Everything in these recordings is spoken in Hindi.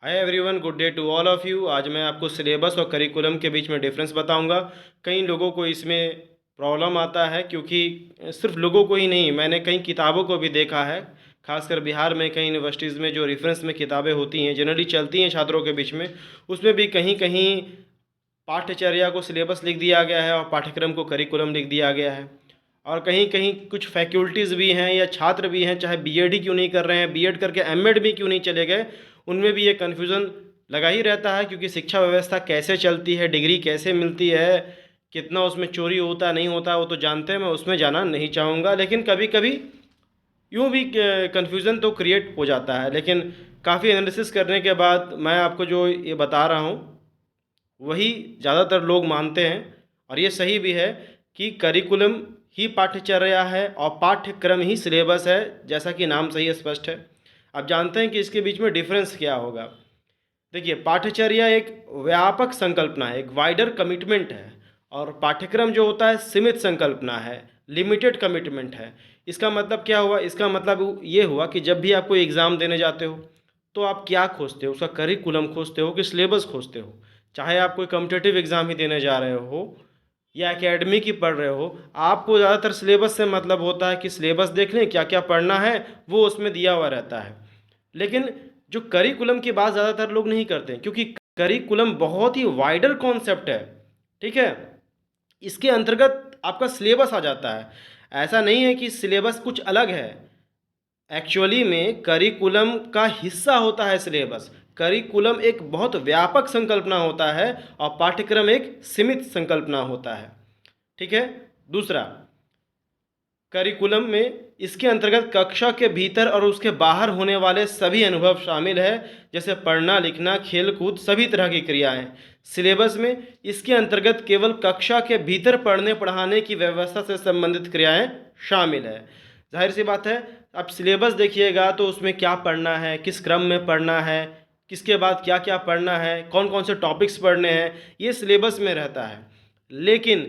Hi everyone, good day to all of you. आज मैं आपको सिलेबस और करिकुलम के बीच में डिफरेंस बताऊंगा। कई लोगों को इसमें प्रॉब्लम आता है, क्योंकि सिर्फ लोगों को ही नहीं, मैंने कई किताबों को भी देखा है। खासकर बिहार में कई यूनिवर्सिटीज़ में जो रेफरेंस में किताबें होती हैं, जनरली चलती हैं छात्रों के बीच में, उसमें भी कहीं कहीं पाठ्यचर्या को सिलेबस लिख दिया गया है और पाठ्यक्रम को करिकुलम लिख दिया गया है। और कहीं कहीं कुछ फैकल्टीज़ भी हैं या छात्र भी हैं, चाहे बीएड ही क्यों नहीं कर रहे हैं, बीएड करके एमएड भी क्यों नहीं चले गए, उनमें भी ये कन्फ्यूज़न लगा ही रहता है। क्योंकि शिक्षा व्यवस्था कैसे चलती है, डिग्री कैसे मिलती है, कितना उसमें चोरी होता नहीं होता, वो तो जानते हैं, मैं उसमें जाना नहीं चाहूँगा। लेकिन कभी कभी यूँ भी कन्फ्यूज़न तो क्रिएट हो जाता है। लेकिन काफ़ी एनालिसिस करने के बाद मैं आपको जो ये बता रहा हूँ वही ज़्यादातर लोग मानते हैं, और ये सही भी है कि करिकुलम ही पाठ्यचर्या है और पाठ्यक्रम ही सिलेबस है, जैसा कि नाम से ही स्पष्ट है। आप जानते हैं कि इसके बीच में डिफरेंस क्या होगा। देखिए, पाठ्यचर्या एक व्यापक संकल्पना है, एक वाइडर कमिटमेंट है, और पाठ्यक्रम जो होता है सीमित संकल्पना है, लिमिटेड कमिटमेंट है। इसका मतलब क्या हुआ? इसका मतलब ये हुआ कि जब भी आप कोई एग्ज़ाम देने जाते हो तो आप क्या खोजते हो? उसका करिकुलम खोजते हो कि सिलेबस खोजते हो? चाहे आप कोई कॉम्पिटिटिव एग्ज़ाम ही देने जा रहे हो या एकेडमिक ही पढ़ रहे हो, आपको ज़्यादातर सिलेबस से मतलब होता है कि सिलेबस देख लें, क्या क्या पढ़ना है वो उसमें दिया हुआ रहता है। लेकिन जो करिकुलम की बात ज़्यादातर लोग नहीं करते हैं, क्योंकि करिकुलम बहुत ही वाइडर कॉन्सेप्ट है। ठीक है, इसके अंतर्गत आपका सिलेबस आ जाता है। ऐसा नहीं है कि सिलेबस कुछ अलग है। एक्चुअली में करिकुलम का हिस्सा होता है सिलेबस। करिकुलम एक बहुत व्यापक संकल्पना होता है और पाठ्यक्रम एक सीमित संकल्पना होता है। ठीक है। दूसरा, करिकुलम में इसके अंतर्गत कक्षा के भीतर और उसके बाहर होने वाले सभी अनुभव शामिल है, जैसे पढ़ना, लिखना, खेल कूद, सभी तरह की क्रियाएं। सिलेबस में इसके अंतर्गत केवल कक्षा के भीतर पढ़ने पढ़ाने की व्यवस्था से संबंधित क्रियाएं शामिल है। जाहिर सी बात है, अब सिलेबस देखिएगा तो उसमें क्या पढ़ना है, किस क्रम में पढ़ना है, किसके बाद क्या क्या पढ़ना है, कौन कौन से टॉपिक्स पढ़ने हैं, ये सिलेबस में रहता है। लेकिन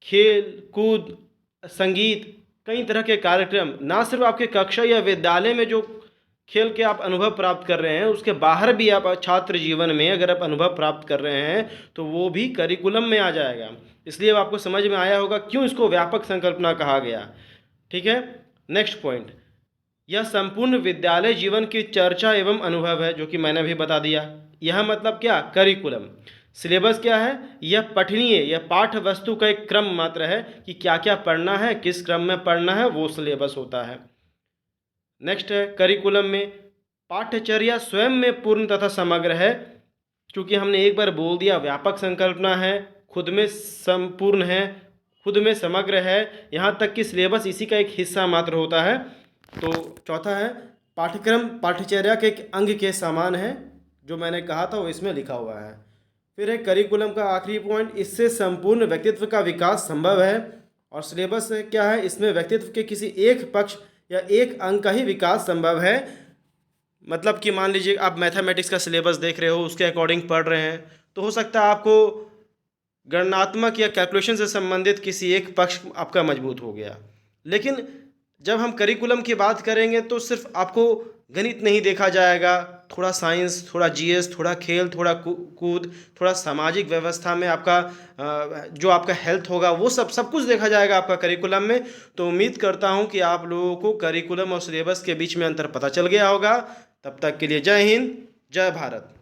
खेल कूद, संगीत, कई तरह के कार्यक्रम, ना सिर्फ आपके कक्षा या विद्यालय में जो खेल के आप अनुभव प्राप्त कर रहे हैं, उसके बाहर भी आप छात्र जीवन में अगर आप अनुभव प्राप्त कर रहे हैं तो वो भी करिकुलम में आ जाएगा। इसलिए अब आपको समझ में आया होगा क्यों इसको व्यापक संकल्पना कहा गया। ठीक है। नेक्स्ट पॉइंट, यह संपूर्ण विद्यालय जीवन की चर्चा एवं अनुभव है, जो कि मैंने अभी बता दिया। यह मतलब क्या? करिकुलम। सिलेबस क्या है? यह पठनीय, यह पाठ्य वस्तु का एक क्रम मात्र है कि क्या क्या पढ़ना है, किस क्रम में पढ़ना है, वो सिलेबस होता है। नेक्स्ट है, करिकुलम में पाठ्यचर्या स्वयं में पूर्ण तथा समग्र है। क्योंकि हमने एक बार बोल दिया, व्यापक संकल्पना है, खुद में संपूर्ण है, खुद में समग्र है, यहाँ तक कि सिलेबस इसी का एक हिस्सा मात्र होता है। तो चौथा है, पाठ्यक्रम पाठ्यचर्या के एक अंग के समान है, जो मैंने कहा था वो इसमें लिखा हुआ है। फिर है करिकुलम का आखिरी पॉइंट, इससे संपूर्ण व्यक्तित्व का विकास संभव है। और सिलेबस क्या है? इसमें व्यक्तित्व के किसी एक पक्ष या एक अंग का ही विकास संभव है। मतलब कि मान लीजिए आप मैथमेटिक्स का सिलेबस देख रहे हो, उसके अकॉर्डिंग पढ़ रहे हैं, तो हो सकता है आपको गणनात्मक या कैलकुलेशन से संबंधित किसी एक पक्ष आपका मजबूत हो गया। लेकिन जब हम करिकुलम की बात करेंगे तो सिर्फ आपको गणित नहीं देखा जाएगा, थोड़ा साइंस, थोड़ा जीएस, थोड़ा खेल, थोड़ा कूद, थोड़ा सामाजिक व्यवस्था में आपका जो आपका हेल्थ होगा, वो सब कुछ देखा जाएगा आपका करिकुलम में। तो उम्मीद करता हूँ कि आप लोगों को करिकुलम और सिलेबस के बीच में अंतर पता चल गया होगा। तब तक के लिए जय हिंद, जय भारत।